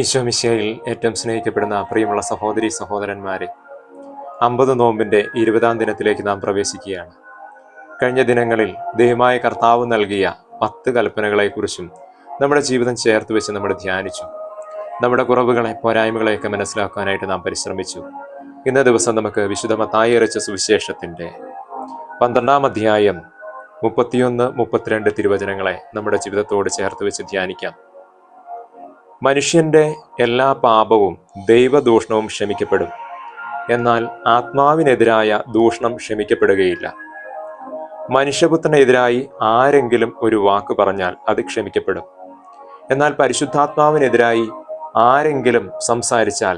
ഈശോ മിശിഹായിൽ ഏറ്റവും സ്നേഹിക്കപ്പെടുന്ന പ്രിയമുള്ള സഹോദരി സഹോദരന്മാരെ, 50 നോമ്പിൻ്റെ 20-ാം ദിനത്തിലേക്ക് നാം പ്രവേശിക്കുകയാണ്. കഴിഞ്ഞ ദിനങ്ങളിൽ ദൈവമായ കർത്താവ് നൽകിയ 10 കൽപ്പനകളെക്കുറിച്ചും നമ്മുടെ ജീവിതം ചേർത്ത് വെച്ച് നമ്മൾ ധ്യാനിച്ചു. നമ്മുടെ കുറവുകളെ, പോരായ്മകളെയൊക്കെ മനസ്സിലാക്കാനായിട്ട് നാം പരിശ്രമിച്ചു. ഇന്ന ദിവസം നമുക്ക് വിശുദ്ധ മത്തായി അറിയിച്ച സുവിശേഷത്തിൻ്റെ 12-ാം അധ്യായം 31-32 തിരുവചനങ്ങളെ നമ്മുടെ ജീവിതത്തോട് ചേർത്ത് വെച്ച് ധ്യാനിക്കാം. മനുഷ്യന്റെ എല്ലാ പാപവും ദൈവദൂഷണവും ക്ഷമിക്കപ്പെടും, എന്നാൽ ആത്മാവിനെതിരായ ദൂഷണം ക്ഷമിക്കപ്പെടുകയില്ല. മനുഷ്യപുത്രനെതിരായി ആരെങ്കിലും ഒരു വാക്ക് പറഞ്ഞാൽ അത് ക്ഷമിക്കപ്പെടും, എന്നാൽ പരിശുദ്ധാത്മാവിനെതിരായി ആരെങ്കിലും സംസാരിച്ചാൽ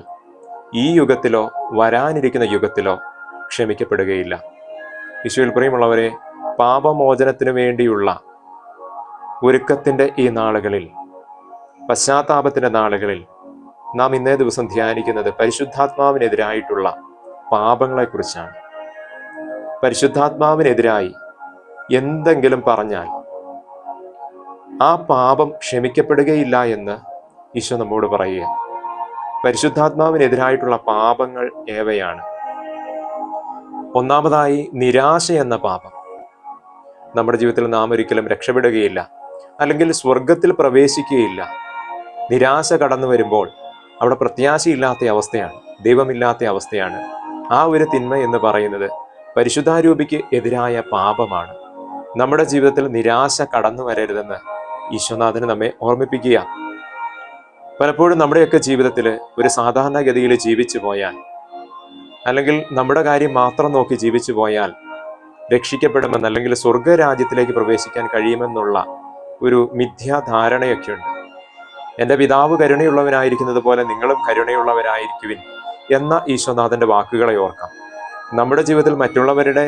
ഈ യുഗത്തിലോ വരാനിരിക്കുന്ന യുഗത്തിലോ ക്ഷമിക്കപ്പെടുകയില്ല. ഈശോയിൽ പ്രിയമുള്ളവരെ, പാപമോചനത്തിനു വേണ്ടിയുള്ള ഒരുക്കത്തിൻ്റെ ഈ നാളുകളിൽ, പശ്ചാത്താപത്തിന്റെ നാളുകളിൽ നാം ഇന്നേ ദിവസം ധ്യാനിക്കുന്നത് പരിശുദ്ധാത്മാവിനെതിരായിട്ടുള്ള പാപങ്ങളെക്കുറിച്ചാണ്. പരിശുദ്ധാത്മാവിനെതിരായി എന്തെങ്കിലും പറഞ്ഞാൽ ആ പാപം ക്ഷമിക്കപ്പെടുകയില്ല എന്ന് ഈശോ നമ്മോട് പറയുക. പരിശുദ്ധാത്മാവിനെതിരായിട്ടുള്ള പാപങ്ങൾ ഏവയാണ്? ഒന്നാമതായി, നിരാശ എന്ന പാപം. നമ്മുടെ ജീവിതത്തിൽ നാം ഒരിക്കലും രക്ഷപ്പെടുകയില്ല, അല്ലെങ്കിൽ സ്വർഗത്തിൽ പ്രവേശിക്കുകയില്ല. നിരാശ കടന്നു വരുമ്പോൾ അവിടെ പ്രത്യാശയില്ലാത്ത അവസ്ഥയാണ്, ദൈവമില്ലാത്ത അവസ്ഥയാണ്. ആ ഒരു തിന്മ എന്ന് പറയുന്നത് പരിശുദ്ധാരൂപിക്ക് എതിരായ പാപമാണ്. നമ്മുടെ ജീവിതത്തിൽ നിരാശ കടന്നു വരരുതെന്ന് ഈശോനാഥന് നമ്മെ ഓർമ്മിപ്പിക്കുക. പലപ്പോഴും നമ്മുടെയൊക്കെ ജീവിതത്തിൽ ഒരു സാധാരണഗതിയിൽ ജീവിച്ചു പോയാൽ, അല്ലെങ്കിൽ നമ്മുടെ കാര്യം മാത്രം നോക്കി ജീവിച്ചു പോയാൽ രക്ഷിക്കപ്പെടുമെന്ന്, അല്ലെങ്കിൽ സ്വർഗരാജ്യത്തിലേക്ക് പ്രവേശിക്കാൻ കഴിയുമെന്നുള്ള ഒരു മിഥ്യാധാരണയൊക്കെയുണ്ട്. എൻ്റെ പിതാവ് കരുണയുള്ളവനായിരിക്കുന്നത് പോലെ നിങ്ങളും കരുണയുള്ളവരായിരിക്കുവിൻ എന്ന ഈശോനാഥന്റെ വാക്കുകളെ ഓർക്കാം. നമ്മുടെ ജീവിതത്തിൽ മറ്റുള്ളവരുടെ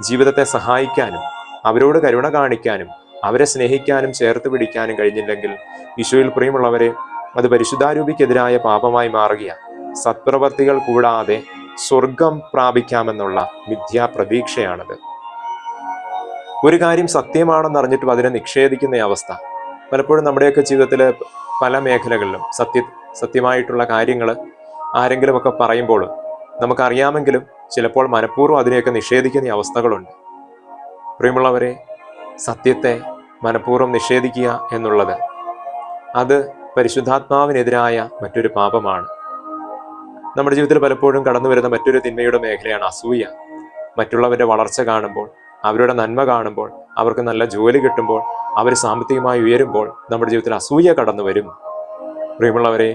ജീവിതത്തെ സഹായിക്കാനും അവരോട് കരുണ കാണിക്കാനും അവരെ സ്നേഹിക്കാനും ചേർത്ത് പിടിക്കാനും കഴിഞ്ഞില്ലെങ്കിൽ ഈശോയിൽ പ്രിയമുള്ളവരെ, അത് പരിശുദ്ധാരൂപിക്കെതിരായ പാപമായി മാറുകയാണ്. സത്പ്രവർത്തികൾ കൂടാതെ സ്വർഗം പ്രാപിക്കാമെന്നുള്ള മിഥ്യാപ്രതീക്ഷയാണത്. ഒരു കാര്യം സത്യമാണെന്നറിഞ്ഞിട്ടും അതിനെ നിഷേധിക്കുന്ന അവസ്ഥ പലപ്പോഴും നമ്മുടെയൊക്കെ ജീവിതത്തിൽ പല മേഖലകളിലും സത്യമായിട്ടുള്ള കാര്യങ്ങൾ ആരെങ്കിലുമൊക്കെ പറയുമ്പോൾ നമുക്കറിയാമെങ്കിലും ചിലപ്പോൾ മനഃപൂർവ്വം അതിനെയൊക്കെ നിഷേധിക്കുന്ന അവസ്ഥകളുണ്ട്. പ്രിയമുള്ളവരെ, സത്യത്തെ മനഃപൂർവ്വം നിഷേധിക്കുക എന്നുള്ളത് അത് പരിശുദ്ധാത്മാവിനെതിരായ മറ്റൊരു പാപമാണ്. നമ്മുടെ ജീവിതത്തിൽ പലപ്പോഴും കടന്നു വരുന്ന മറ്റൊരു തിന്മയുടെ മേഖലയാണ് അസൂയ. മറ്റുള്ളവരുടെ വളർച്ച കാണുമ്പോൾ, അവരുടെ നന്മ കാണുമ്പോൾ, അവർക്ക് നല്ല ജോലി കിട്ടുമ്പോൾ, അവർ സാമ്പത്തികമായി ഉയരുമ്പോൾ നമ്മുടെ ജീവിതത്തിൽ അസൂയ കടന്നു വരും. പ്രിയമുള്ളവരെ,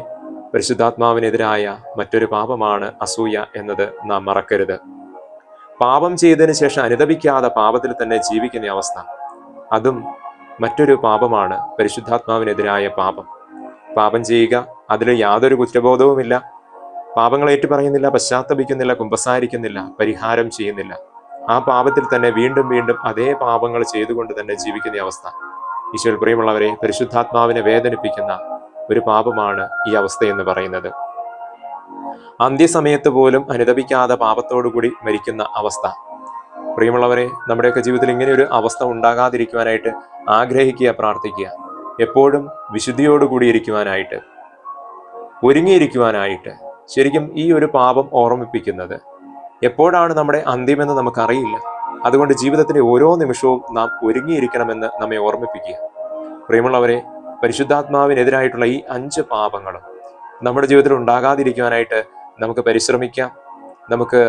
പരിശുദ്ധാത്മാവിനെതിരായ മറ്റൊരു പാപമാണ് അസൂയ എന്നത് നാം മറക്കരുത്. പാപം ചെയ്തതിന് ശേഷം അനുതപിക്കാതെ പാപത്തിൽ തന്നെ ജീവിക്കുന്ന അവസ്ഥ, അതും മറ്റൊരു പാപമാണ്, പരിശുദ്ധാത്മാവിനെതിരായ പാപം. പാപം ചെയ്യുക, അതിൽ യാതൊരു കുറ്റബോധവുമില്ല, പാപങ്ങൾ ഏറ്റുപറയുന്നില്ല, പശ്ചാത്തപിക്കുന്നില്ല, കുമ്പസാരിക്കുന്നില്ല, പരിഹാരം ചെയ്യുന്നില്ല. ആ പാപത്തിൽ തന്നെ വീണ്ടും വീണ്ടും അതേ പാപങ്ങൾ ചെയ്തുകൊണ്ട് തന്നെ ജീവിക്കുന്ന അവസ്ഥ. ഈശോയിൽ പ്രിയമുള്ളവരെ, പരിശുദ്ധാത്മാവിനെ വേദനിപ്പിക്കുന്ന ഒരു പാപമാണ് ഈ അവസ്ഥ എന്ന് പറയുന്നത്. അന്ത്യസമയത്ത് പോലും അനുതപിക്കാതെ പാപത്തോടുകൂടി മരിക്കുന്ന അവസ്ഥ. പ്രിയമുള്ളവരെ, നമ്മുടെയൊക്കെ ജീവിതത്തിൽ ഇങ്ങനെ ഒരു അവസ്ഥ ഉണ്ടാകാതിരിക്കുവാനായിട്ട് ആഗ്രഹിക്കുക, പ്രാർത്ഥിക്കുക. എപ്പോഴും വിശുദ്ധിയോടുകൂടി ഇരിക്കുവാനായിട്ട്, ഒരുങ്ങിയിരിക്കുവാനായിട്ട്. ശരിക്കും ഈ ഒരു പാപം ഓർമ്മിപ്പിക്കുന്നത് എപ്പോഴാണ് നമ്മുടെ അന്ത്യമെന്ന് നമുക്കറിയില്ല. അതുകൊണ്ട് ജീവിതത്തിലെ ഓരോ നിമിഷവും നാം ഒരുങ്ങിയിരിക്കണമെന്ന് നമ്മെ ഓർമ്മിപ്പിക്കുക. പ്രിയമുള്ളവരെ, പരിശുദ്ധാത്മാവിനെതിരായിട്ടുള്ള ഈ 5 പാപങ്ങളും നമ്മുടെ ജീവിതത്തിൽ ഉണ്ടാകാതിരിക്കുവാനായിട്ട് നമുക്ക് പരിശ്രമിക്കാം. നമുക്ക്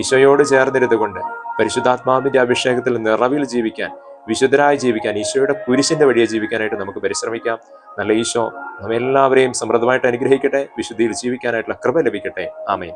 ഈശോയോട് ചേർന്നിരുന്നുകൊണ്ട് പരിശുദ്ധാത്മാവിന്റെ അഭിഷേകത്തിൽ നിറവിൽ ജീവിക്കാൻ, വിശുദ്ധരായി ജീവിക്കാൻ, ഈശോയുടെ കുരിശിന്റെ വഴിയെ ജീവിക്കാനായിട്ട് നമുക്ക് പരിശ്രമിക്കാം. നല്ല ഈശോ നമ്മെല്ലാവരെയും സമൃദ്ധമായിട്ട് അനുഗ്രഹിക്കട്ടെ, വിശുദ്ധിയിൽ ജീവിക്കാനായിട്ടുള്ള കൃപ ലഭിക്കട്ടെ. ആമേൻ.